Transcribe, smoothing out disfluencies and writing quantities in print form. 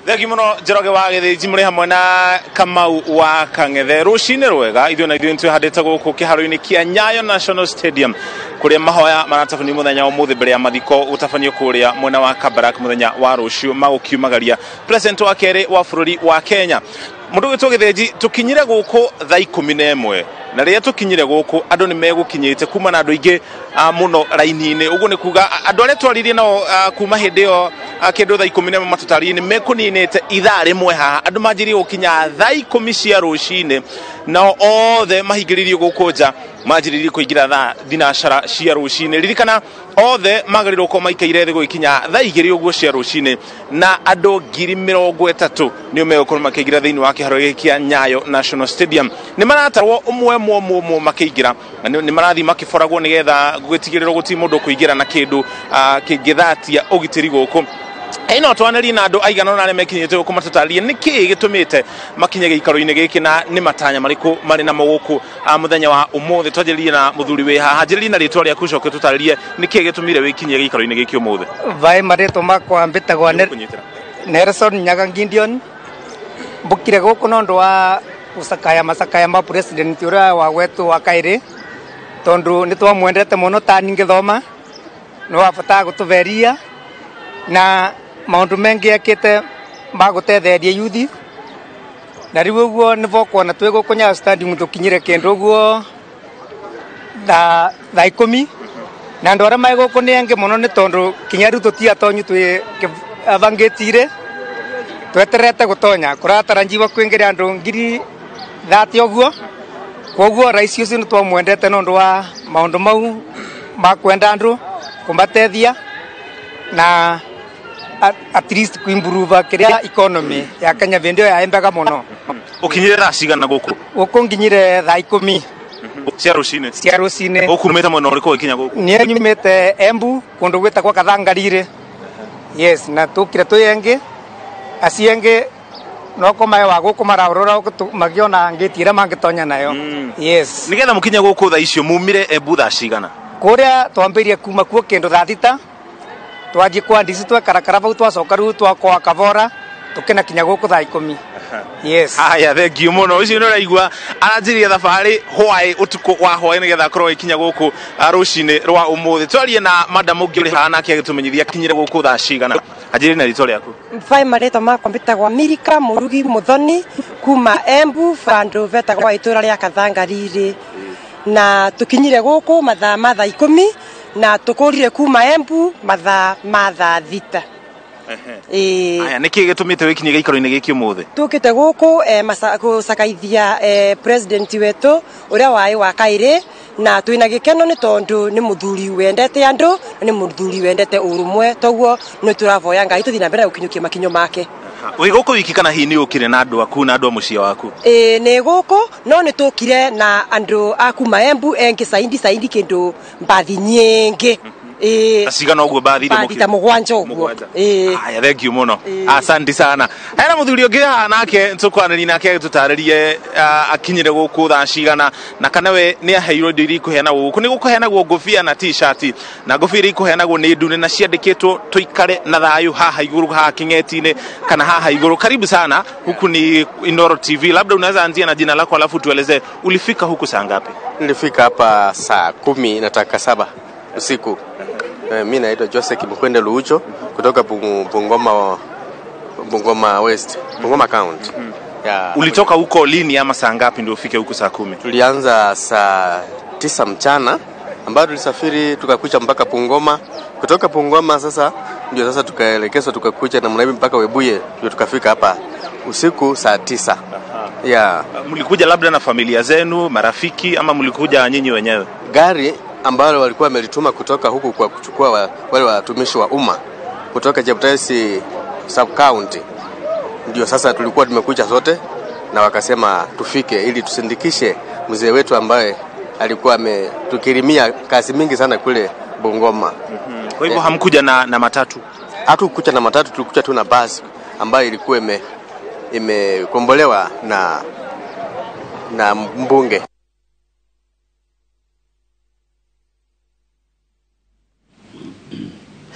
Thegi muno Njoroge wa Githiji muri hamwe na Kamau wa Kang'ethe rucine rwega ithuĩ na ithuĩ twĩhandĩte gũkũ kiharo-ini kia Nyayo National Stadium kuria mahoya maratabanio muthenya ũmũthĩ mbere ya mathiko gũtabanio kuria mwena wa Kabarak muthenya wa rũciũ magũkiumagaria president wa kerĩ wa bũrũri wa Kenya. Mũndũ witũ Githiji tukinyire gũkũ thaa 11 na rĩrĩa tukinyire gũkũ andũ nĩ megũkinyĩte kuma na andũ aingĩ muno raini-inĩ. Ũguo nĩ kuga andũ arĩa twaririe nao kuma hĩndĩ ĩyo kĩndũ thaa 11 matũtarĩrie nĩ mekũninĩte ithaa rĩmwe haha. Andũ manjirie gũkinya thaa 10 cia rũcinĩ nao othe mahingĩrĩirio gũkũ nja manjiririe kũingĩra thaa thinacara cia rũcinĩ. Ririkana othe magarirwo ko maikaire thĩ gũkinya thaa 2 ũguo cia rũcinĩ na andũ 30,000 nĩo megũkorwo makĩingĩra thĩinĩ wa kiharo gĩkĩ kia Nyayo National Stadium. Nĩ maratarwo ũmwe makĩingĩra na nĩ marathi makĩboragwo nĩgetha gũtigĩrĩrwo gũtirĩ mũndũ kũingĩra na kĩndũ kĩngĩthatia ũgitĩri gũkũ. Ino twanari na andũ aigana na arĩa mekinyĩte gũkũ matũtarĩrie nĩkĩ gĩtũmĩte makinye gĩikaro-inĩ gĩkĩ na nĩ matanya marĩkũ marĩ na gũkũ mũthenya wa ũmũthĩ. Twanjĩrĩrie na mũthuri wĩ haha, njĩrĩrie na rĩtwa rĩaku coke tũtarĩrie nĩkĩ gĩtũmire wĩkinyie gĩikaro-inĩ gĩkĩ ũmũthĩ. Vai marĩtwa makwa mbĩtagwo Nelson Nyagangindion mbũkire gũkũ nĩ ũndũ wa macakaya ma president ũrĩa wa wetu wa kairĩ tondũ nĩ twamwendete mũno ta ningĩthoma nĩ wabataga gũtũveria na maũndũ mengĩ ekĩte magũtetheria yuthi na rĩu ũguo nĩ vokuona twĩ gũkũ Nyayo Stadium tũkinyire kĩndũ ũguo thaa 10 na andũ arĩa marĩ gũkũ nĩ aingĩ mũno nĩ tondũ kinya rĩu tũtiatonyu twĩbangĩtire tweterete gũtonya kũratarajiwa kwĩngĩra andũ 30,000 ũguo. Koguo rais ũcio nĩ twamwendete nĩ ũndũ wa maũndũ mau ma kwenda andũ kũmatethia na at least kuimprove kĩrĩa economy ya Kenya vĩndĩ ĩyo yaembaga mũno. Ũkinyire thaa cigana gũkũ? Gũkũ nginyire thaa 10 cia rũcinĩ. Cia rũcinĩ. Ũkumĩte mwena ũrĩkũ ũkinya gũkũ? Niĩ nyumĩte Embu kũndũ gwĩtagwo Kathangarire. Yes, na tũkire twĩengĩ aciengĩ no komae wa gũkũ maraurora magiona ngĩti ĩrĩa mangĩtonya nayo. Yes. Nĩgetha mũkinye gũkũ thaa icio mumire Embu thaa cigana? Kũrĩa twambĩrĩrie kuma kuo kĩndũ thaa 6 twanjie kwa ndisi twekarakara vau twacoka rĩu twakwa Kavora tũkĩna kinya gũkũ thaa 10. Yes. Haya, thengiũ mũno. Ũcio nĩ ũraigua aranjirie thabarĩ hwaĩ ũtukũ wa hwaĩ nĩgetha akorwo ikinya gũkũ rũcinĩ rwa ũmũthĩ. Twarie na madam ũngĩ ũrĩ haha nake agĩtũmenyithia kinyire gũkũ thaa cigana. Anjĩrĩrie na rĩtwa rĩaku. Vai marĩtwa makwa mbĩtagwo Mirika Mũrugi Mũthoni kuma Embu bandũ vetagwo itũra rĩa Kathangarire na tũkinyire gũkũ mathaa ma thaa 10 na tũkũrire kuma Embu mathaa ma thaa 6. Aya nĩkĩ gĩtũmĩte wĩkinyie gĩikaro-inĩ gĩkĩ ũmũthĩ? Tũkĩte gũkũ gũcakaithia president wetũ ũrĩa warĩ wa kairĩ na twĩna gĩkeno nĩ tondũ nĩ mũthuri wendete andũ na nĩ mũthuri wendete ũrũmwe toguo nĩ tũravoya Ngai tũthiĩ na mbere gũkinyũkia makinyo make. Wĩ gũkũ wiki kana hihi nĩ ũkire na andũ aku na andũ a mũciĩ waku? Nĩ gũkũ no nĩ tũkire na andũ a kuma Embu engĩ saindi kĩndũ mbathi nyingĩ. Cigana ũguo mbathi irĩ mũkire? 7 ũguo. Haya, thengiũ mũno. Asante sana. Hena mũthuri ũngĩ haha nake tũkwanĩria nake tũtarĩrie akinyire gũkũ thaa cigana na kana we nĩ aheirwo indo iria ikũheana gũkũ. Nĩ gũkũheanagwo ngũbia na t-shirt na ngũbia iria ikũheanagwo nĩ ndune na ciandĩkĩtwo tuikare na thayũ haha igũrũ haha king'eti-inĩ kana haha igũrũ. Karibu sana, huku ni Uhoro TV. Labda unaweza anzia na jina lako alafu tueleze ulifika huku saa ngapi? Nilifika hapa saa 7:10 usiku. Mimi naitwa Joseph Mkwende Luucho kutoka Bungoma West, Bungoma County. Ulitoka huko lini ama saa ngapi ndio ufike huku saa 10? Tulianza saa 9 mchana ambapo tulisafiri tukakuja mpaka Bungoma. Kutoka Bungoma sasa tukaelekezwa tukakuja na mnabii mpaka Webuye ndio tukafika hapa usiku saa 9. Mlikuja labda na familia zenu, marafiki ama mlikuja nyinyi wenyewe? Gari ambalo walikuwa wamelituma kutoka huku kwa kuchukua wale watumishi wa umma kutoka Cheptesi sub county ndio sasa tulikuwa tumekuja zote na wakasema tufike ili tusindikishe mzee wetu ambaye alikuwa ametukirimia kazi mingi sana kule Bungoma. Kwa hivyo hamkuja na matatu? Hatukuja na matatu, tulikuja tu na basi ambayo ilikuwa imekombolewa na mbunge.